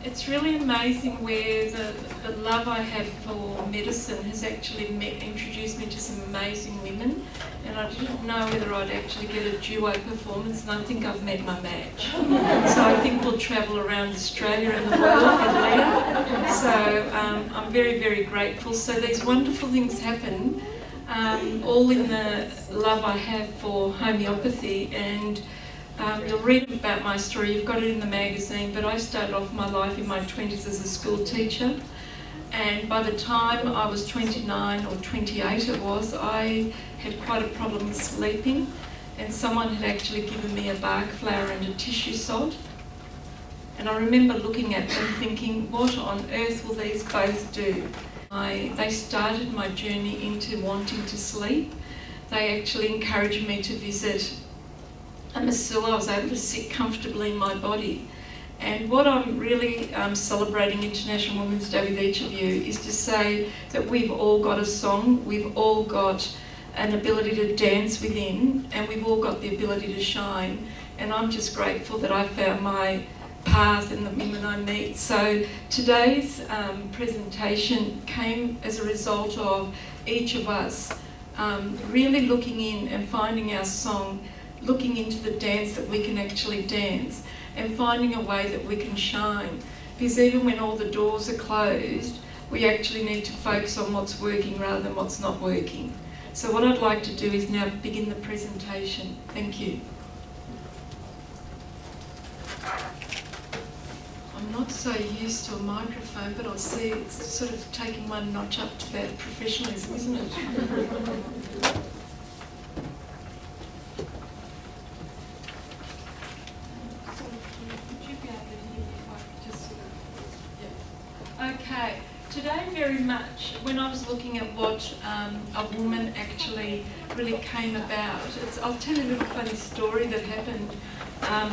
It's really amazing where the love I have for medicine has actually introduced me to some amazing women, and I didn't know whether I'd actually get a duo performance, and I think I've met my match. So I think we'll travel around Australia and the world with Leah. So I'm very, very grateful. So these wonderful things happen, all in the love I have for homeopathy. And you'll read about my story, you've got it in the magazine, but I started off my life in my 20s as a school teacher, and by the time I was 29 or 28 it was, I had quite a problem with sleeping, and someone had actually given me a bark flower and a tissue salt, and I remember looking at them thinking, what on earth will these both do? They started my journey into wanting to sleep. They actually encouraged me to visit a masseur. I was able to sit comfortably in my body. And what I'm really celebrating International Women's Day with each of you is to say that we've all got a song, we've all got an ability to dance within, and we've all got the ability to shine. And I'm just grateful that I found my path in the women I meet. So today's presentation came as a result of each of us really looking in and finding our song, looking into the dance that we can actually dance, and finding a way that we can shine. Because even when all the doors are closed, we actually need to focus on what's working rather than what's not working. So what I'd like to do is now begin the presentation. Thank you. I'm not so used to a microphone, but I'll see it's sort of taking one notch up to that professionalism, isn't it? Okay, today very much, when I was looking at what a woman actually really came about, I'll tell you a little funny story that happened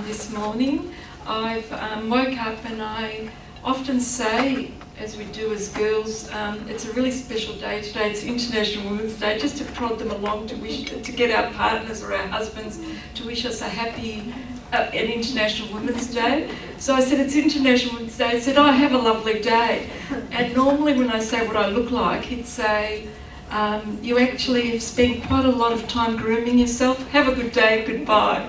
this morning. I've woke up and I often say, as we do as girls, it's a really special day today, it's International Women's Day, just to prod them along to get our partners or our husbands to wish us a happy an International Women's Day. So I said, it's International Women's Day. I said, oh, have a lovely day. And normally when I say what I look like, he'd say, you actually have spent quite a lot of time grooming yourself. Have a good day, goodbye.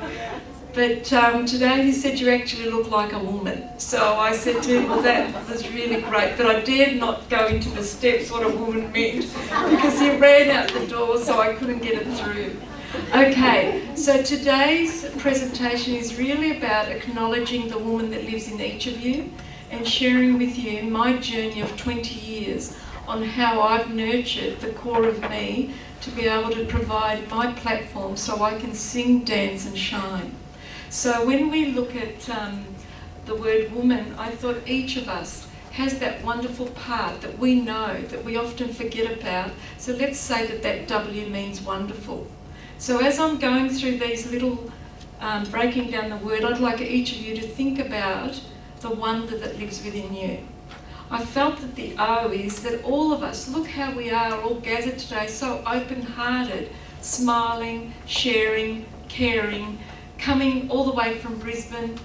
But today he said, you actually look like a woman. So I said to him, well, that was really great. But I dared not go into the steps what a woman meant, because he ran out the door, so I couldn't get it through. Okay, so today's presentation is really about acknowledging the woman that lives in each of you and sharing with you my journey of 20 years on how I've nurtured the core of me to be able to provide my platform so I can sing, dance and shine. So when we look at the word woman, I thought each of us has that wonderful part that we know, that we often forget about. So let's say that that W means wonderful. So as I'm going through these little, breaking down the word, I'd like each of you to think about the wonder that lives within you. I felt that the O is that all of us, look how we are all gathered today, so open-hearted, smiling, sharing, caring, coming all the way from Brisbane,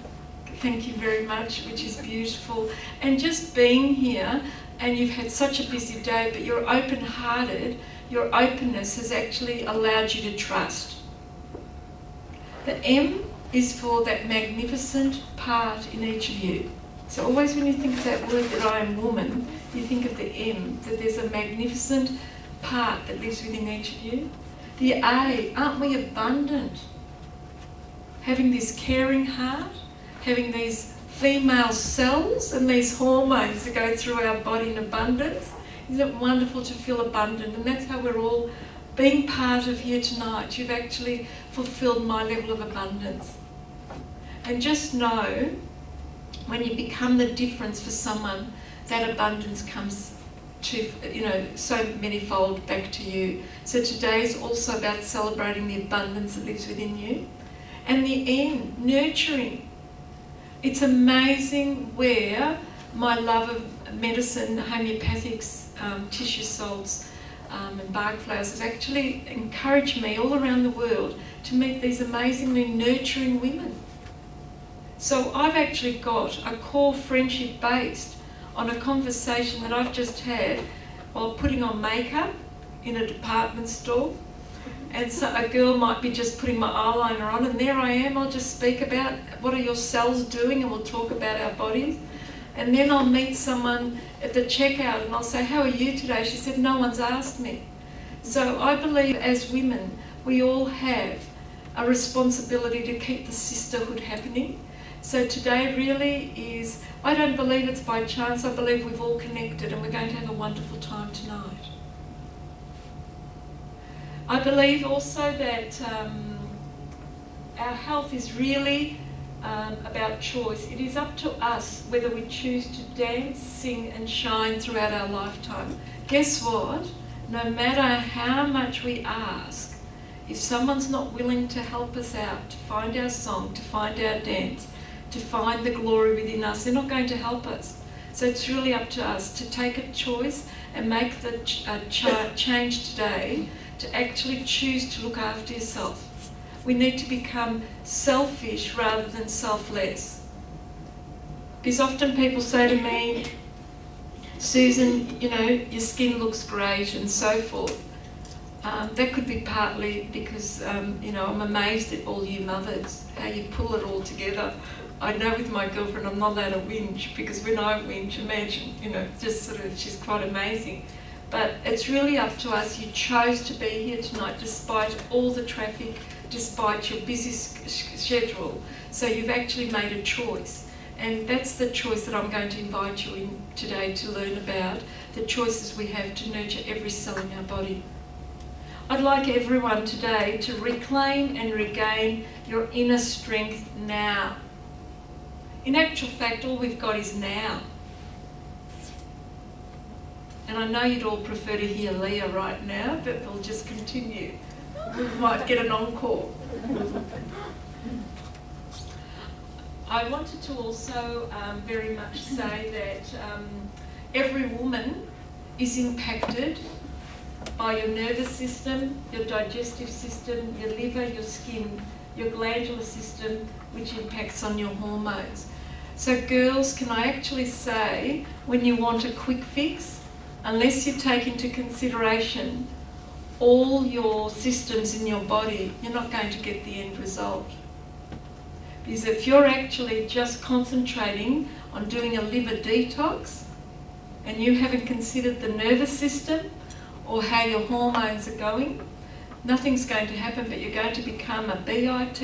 thank you very much, which is beautiful, and just being here, and you've had such a busy day, but you're open-hearted. Your openness has actually allowed you to trust. The M is for that magnificent part in each of you. So always when you think of that word that I am woman, you think of the M, that there's a magnificent part that lives within each of you. The A, aren't we abundant? Having this caring heart, having these female cells and these hormones that go through our body in abundance. Isn't it wonderful to feel abundant? And that's how we're all being part of here tonight. You've actually fulfilled my level of abundance. And just know, when you become the difference for someone, that abundance comes to, so many-fold back to you. So today is also about celebrating the abundance that lives within you. And the N, nurturing. It's amazing where my love of medicine, homeopathics, tissue salts and bark flowers has actually encouraged me all around the world to meet these amazingly nurturing women. So I've actually got a core friendship based on a conversation that I've just had while putting on makeup in a department store. And so a girl might be just putting my eyeliner on, and there I am, I'll just speak about what are your cells doing, and we'll talk about our bodies. And then I'll meet someone at the checkout and I'll say, how are you today? She said, no one's asked me. So I believe as women, we all have a responsibility to keep the sisterhood happening. So today really is, I don't believe it's by chance, I believe we've all connected and we're going to have a wonderful time tonight. I believe also that our health is really about choice. It is up to us whether we choose to dance, sing and shine throughout our lifetime. Guess what? No matter how much we ask, if someone's not willing to help us out, to find our song, to find our dance, to find the glory within us, they're not going to help us. So it's really up to us to take a choice and make the change today to actually choose to look after yourself. We need to become selfish rather than selfless. Because often people say to me, Susan, you know, your skin looks great and so forth. That could be partly because, you know, I'm amazed at all you mothers, how you pull it all together. I know with my girlfriend I'm not allowed to whinge, because when I whinge, imagine, you know, just sort of, she's quite amazing. But it's really up to us. You chose to be here tonight despite all the traffic, despite your busy schedule. So you've actually made a choice. And that's the choice that I'm going to invite you in today to learn about, the choices we have to nurture every cell in our body. I'd like everyone today to reclaim and regain your inner strength now. In actual fact, all we've got is now. And I know you'd all prefer to hear Leah right now, but we'll just continue. We might get an encore. I wanted to also very much say that every woman is impacted by your nervous system, your digestive system, your liver, your skin, your glandular system, which impacts on your hormones. So girls, can I actually say, when you want a quick fix, unless you take into consideration all your systems in your body, you're not going to get the end result. Because if you're actually just concentrating on doing a liver detox and you haven't considered the nervous system or how your hormones are going, nothing's going to happen, but you're going to become a bitch.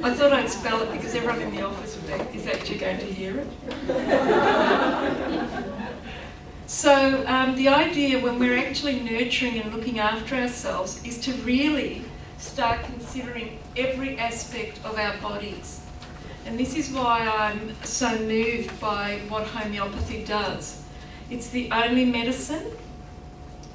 I thought I'd spell it because everyone in the office is actually going to hear it. So the idea when we're actually nurturing and looking after ourselves is to really start considering every aspect of our bodies. And this is why I'm so moved by what homeopathy does. It's the only medicine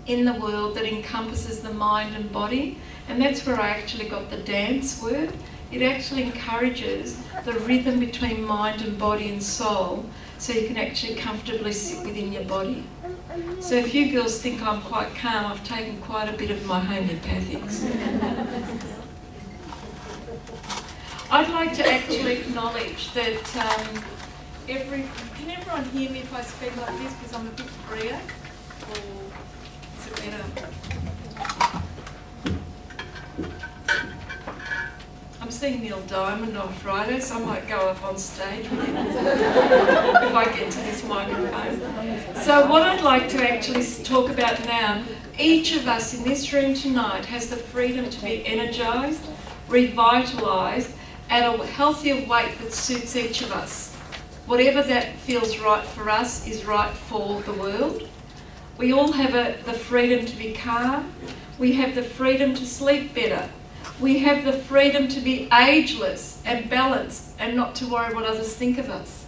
in the world that encompasses the mind and body, and that's where I actually got the dance word. It actually encourages the rhythm between mind and body and soul, so you can actually comfortably sit within your body. So if you girls think I'm quite calm, I've taken quite a bit of my homeopathics. I'd like to actually acknowledge that can everyone hear me if I speak like this, because I'm a bit freer? Or is it better? I'm seeing Neil Diamond on Friday, so I might go up on stage with him if I get to this microphone. So what I'd like to actually talk about now, each of us in this room tonight has the freedom to be energised, revitalised, at a healthier weight that suits each of us. Whatever that feels right for us is right for the world. We all have the freedom to be calm. We have the freedom to sleep better. We have the freedom to be ageless and balanced and not to worry what others think of us.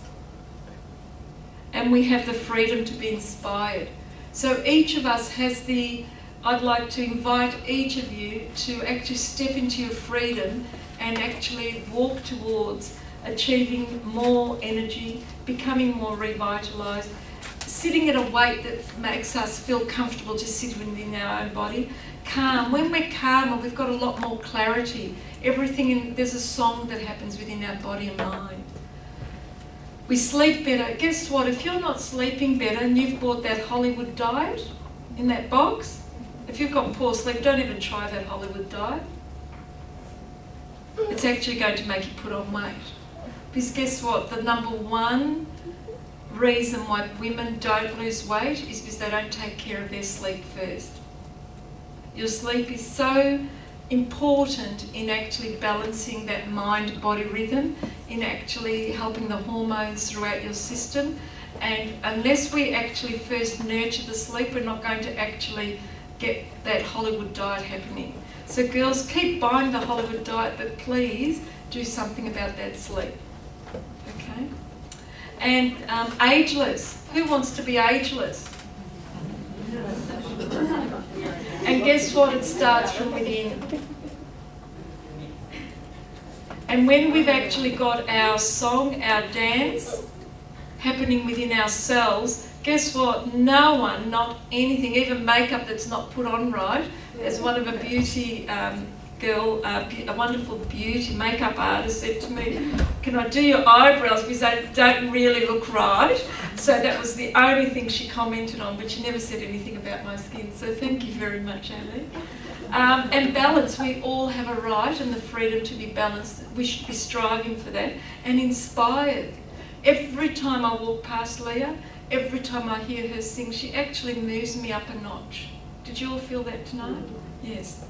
And we have the freedom to be inspired. So each of us has I'd like to invite each of you to actually step into your freedom and actually walk towards achieving more energy, becoming more revitalised, sitting at a weight that makes us feel comfortable to sit within our own body, calm. When we're calmer, we've got a lot more clarity. There's a song that happens within our body and mind. We sleep better. Guess what? If you're not sleeping better and you've bought that Hollywood diet in that box, if you've got poor sleep, don't even try that Hollywood diet. It's actually going to make you put on weight. Because guess what? The number one reason why women don't lose weight is because they don't take care of their sleep first. Your sleep is so important in actually balancing that mind-body rhythm, in actually helping the hormones throughout your system. And unless we actually first nurture the sleep, we're not going to actually get that Hollywood diet happening. So girls, keep buying the Hollywood diet, but please do something about that sleep. Okay? And ageless. Who wants to be ageless? And guess what? It starts from within. And when we've actually got our song, our dance happening within ourselves, guess what? No one, not anything, even makeup that's not put on right. As one of a beauty girl, a wonderful beauty makeup artist said to me, can I do your eyebrows because they don't really look right? So that was the only thing she commented on, but she never said anything about my skin. So thank you very much, Ali. And balance, we all have a right and the freedom to be balanced. We should be striving for that and inspired. Every time I walk past Leah, every time I hear her sing, she actually moves me up a notch. Did you all feel that tonight? Yes.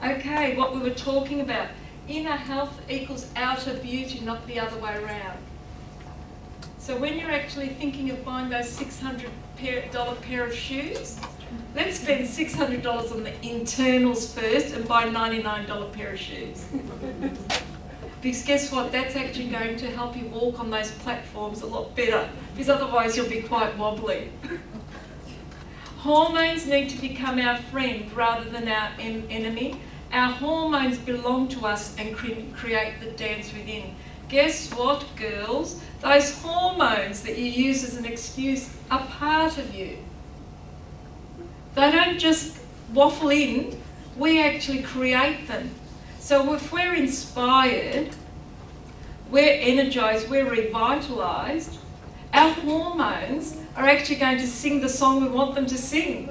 Okay, what we were talking about. Inner health equals outer beauty, not the other way around. So when you're actually thinking of buying those $600 pair of shoes, let's spend $600 on the internals first and buy a $99 pair of shoes. Because guess what? That's actually going to help you walk on those platforms a lot better. Because otherwise you'll be quite wobbly. Hormones need to become our friend rather than our enemy. Our hormones belong to us and create the dance within. Guess what, girls? Those hormones that you use as an excuse are part of you. They don't just waffle in, we actually create them. So if we're inspired, we're energized, we're revitalized, our hormones are actually going to sing the song we want them to sing.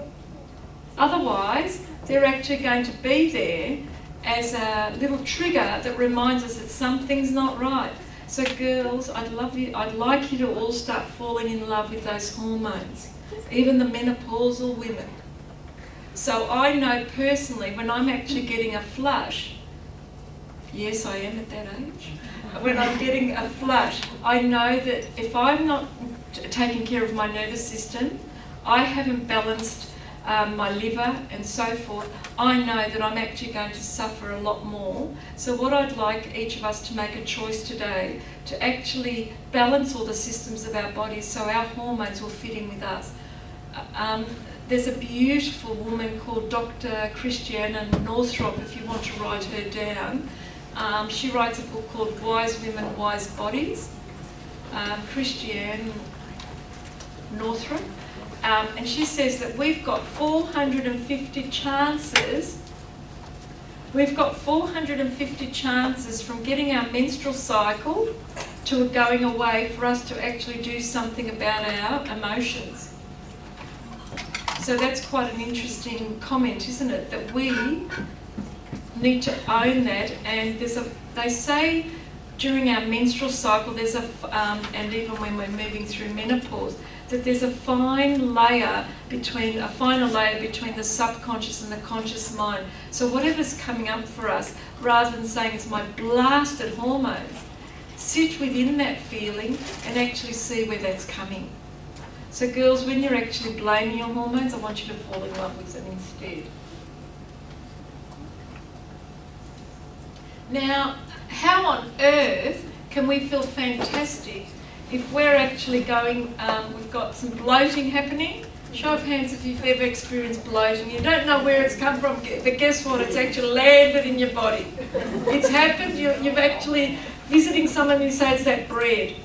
Otherwise, they're actually going to be there as a little trigger that reminds us that something's not right. So girls, I'd like you to all start falling in love with those hormones, even the menopausal women. So I know personally when I'm actually getting a flush, yes, I am at that age, when I'm getting a flush, I know that if I'm not taking care of my nervous system, I haven't balanced my liver and so forth, I know that I'm actually going to suffer a lot more. So what I'd like each of us to make a choice today to actually balance all the systems of our bodies so our hormones will fit in with us. There's a beautiful woman called Dr. Christiana Northrop, if you want to write her down. She writes a book called Wise Women, Wise Bodies. Christiane Northrop. And she says that we've got 450 chances. We've got 450 chances from getting our menstrual cycle to it going away for us to actually do something about our emotions. So that's quite an interesting comment, isn't it? That we need to own that. And they say during our menstrual cycle, and even when we're moving through menopause, that there's a finer layer between the subconscious and the conscious mind. So whatever's coming up for us, rather than saying it's my blasted hormones, sit within that feeling and actually see where that's coming. So girls, when you're actually blaming your hormones, I want you to fall in love with them instead. Now, how on earth can we feel fantastic if we're actually we've got some bloating happening? Show of hands if you've ever experienced bloating. You don't know where it's come from, but guess what? It's actually landed in your body. It's happened. You've actually visiting someone who says that bread.